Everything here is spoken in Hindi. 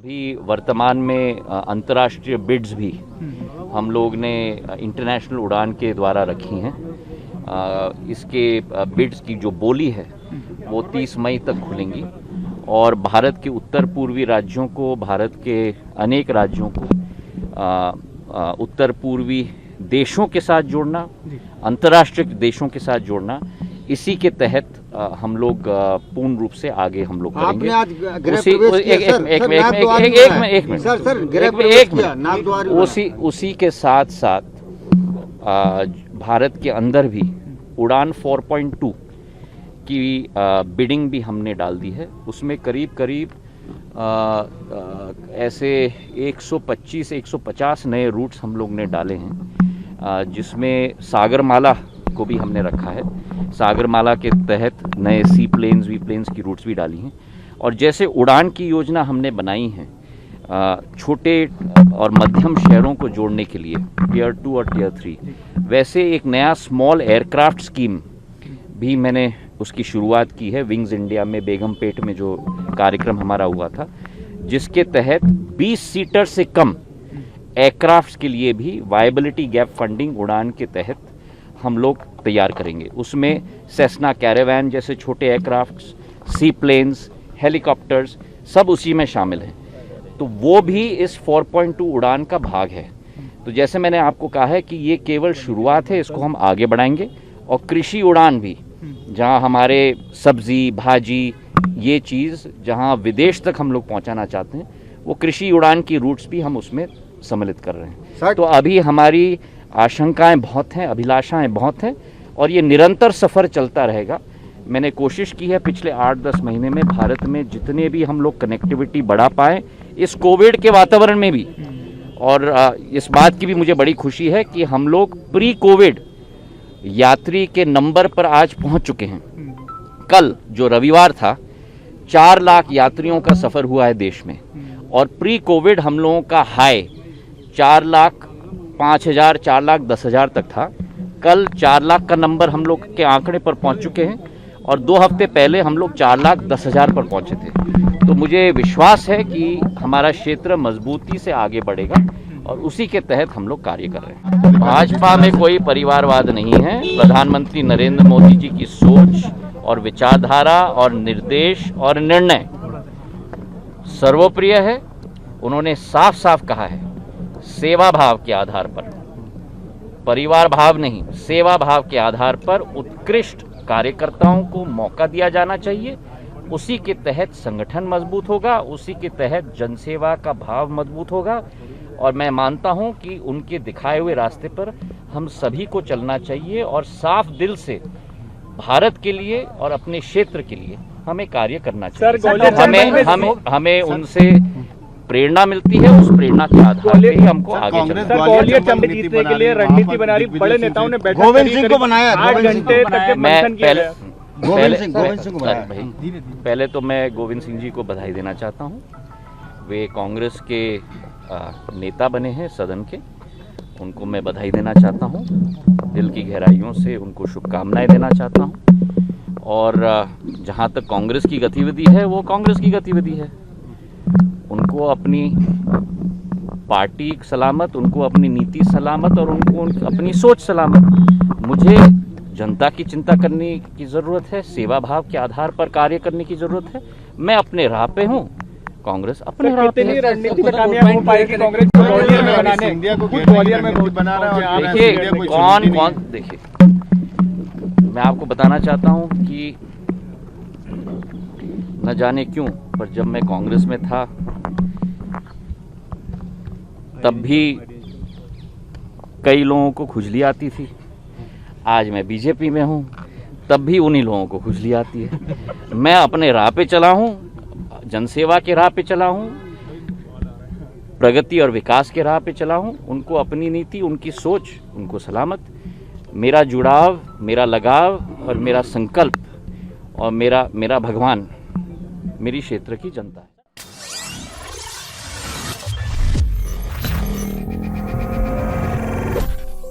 अभी वर्तमान में अंतर्राष्ट्रीय बिड्स भी हम लोग ने इंटरनेशनल उड़ान के द्वारा रखी हैं। इसके बिड्स की जो बोली है वो 30 मई तक खुलेंगी और भारत के उत्तर पूर्वी राज्यों को, भारत के अनेक राज्यों को उत्तर पूर्वी देशों के साथ जोड़ना, अंतर्राष्ट्रीय देशों के साथ जोड़ना, इसी के तहत हम लोग पूर्ण रूप से आगे हम लोग करेंगे। उसी के साथ साथ भारत के अंदर भी उड़ान 4.2 की बिडिंग भी हमने डाल दी है। उसमें करीब ऐसे 125-150 नए रूट्स हम लोग ने डाले हैं, जिसमें सागरमाला को भी हमने रखा है। सागरमाला के तहत नए सी प्लेन्स, वी प्लेन्स की रूट्स भी डाली हैं। और जैसे उड़ान की योजना हमने बनाई है छोटे और मध्यम शहरों को जोड़ने के लिए, टियर 2 और टियर 3, वैसे एक नया स्मॉल एयरक्राफ्ट स्कीम भी मैंने उसकी शुरुआत की है। विंग्स इंडिया में बेगमपेट में जो कार्यक्रम हमारा हुआ था, जिसके तहत 20 सीटर से कम एयरक्राफ्ट्स के लिए भी वायबिलिटी गैप फंडिंग उड़ान के तहत हम लोग तैयार करेंगे। उसमें सेस्ना कैरावैन जैसे छोटे एयरक्राफ्ट्स, सी प्लेन्स, हेलीकॉप्टर्स सब उसी में शामिल हैं। तो वो भी इस 4.2 उड़ान का भाग है। तो जैसे मैंने आपको कहा है कि ये केवल शुरुआत है, इसको हम आगे बढ़ाएंगे। और कृषि उड़ान भी, जहां हमारे सब्जी, भाजी, ये चीज़ जहां विदेश तक हम लोग पहुंचाना चाहते हैं, वो कृषि उड़ान की रूट्स भी हम उसमें सम्मिलित कर रहे हैं। तो अभी हमारी आशंकाएं बहुत हैं, अभिलाषाएं बहुत हैं और ये निरंतर सफ़र चलता रहेगा। मैंने कोशिश की है पिछले 8-10 महीने में भारत में जितने भी हम लोग कनेक्टिविटी बढ़ा पाए इस कोविड के वातावरण में भी। और इस बात की भी मुझे बड़ी खुशी है कि हम लोग प्री कोविड यात्री के नंबर पर आज पहुंच चुके हैं। कल जो रविवार था, 4 लाख यात्रियों का सफ़र हुआ है देश में, और प्री कोविड हम लोगों का हाई 4,05,000, 4,10,000 तक था। कल 4 लाख का नंबर हम लोग के आंकड़े पर पहुंच चुके हैं और 2 हफ्ते पहले हम लोग 4,10,000 पर पहुंचे थे। तो मुझे विश्वास है कि हमारा क्षेत्र मजबूती से आगे बढ़ेगा और उसी के तहत हम लोग कार्य कर रहे हैं। भाजपा में कोई परिवारवाद नहीं है। प्रधानमंत्री नरेंद्र मोदी जी की सोच और विचारधारा और निर्देश और निर्णय सर्वप्रिय है। उन्होंने साफ साफ कहा है, सेवा भाव के आधार पर, परिवार भाव नहीं, सेवा भाव के आधार पर उत्कृष्ट कार्यकर्ताओं को मौका दिया जाना चाहिए। उसी के तहत संगठन मजबूत होगा, उसी के तहत जनसेवा का भाव मजबूत होगा। और मैं मानता हूं कि उनके दिखाए हुए रास्ते पर हम सभी को चलना चाहिए और साफ दिल से भारत के लिए और अपने क्षेत्र के लिए हमें कार्य करना चाहिए। हमें उनसे प्रेरणा मिलती है, उस प्रेरणा के आधार पर ही हमको आगे चलना है। ग्वालियर चंबी जीतने के लिए रणनीति बना रही, बड़े नेताओं ने बैठक गोविंद सिंह को बनाया, 8 घंटे तक मंथन किया। पहले तो मैं गोविंद सिंह जी को बधाई देना चाहता हूं। वे कांग्रेस के नेता बने हैं सदन के, उनको मैं बधाई देना चाहता हूं, दिल की गहराइयों से उनको शुभकामनाएं देना चाहता हूं। और जहां तक कांग्रेस की गतिविधि है, वो कांग्रेस की गतिविधि है। उनको अपनी पार्टी सलामत, उनको अपनी नीति सलामत और उनको अपनी सोच सलामत। मुझे जनता की चिंता करने की ज़रूरत है, सेवा भाव के आधार पर कार्य करने की ज़रूरत है। मैं अपने राह पे हूँ, कांग्रेस अपने राह पे है। रणनीति से कामयाब हो पाएगी कांग्रेस को ग्वालियर में बनाने, ग्वालियर में बना रहा है। देखिए कौन देखिए, मैं आपको बताना चाहता हूँ कि न जाने क्यों, पर जब मैं कांग्रेस में था तब भी कई लोगों को खुजली आती थी। आज मैं बीजेपी में हूं, तब भी उन्हीं लोगों को खुजली आती है। मैं अपने राह पे चला हूं, जनसेवा के राह पे चला हूं, प्रगति और विकास के राह पे चला हूं। उनको अपनी नीति, उनकी सोच, उनको सलामत। मेरा जुड़ाव, मेरा लगाव और मेरा संकल्प और मेरा भगवान मेरी क्षेत्र की जनता है।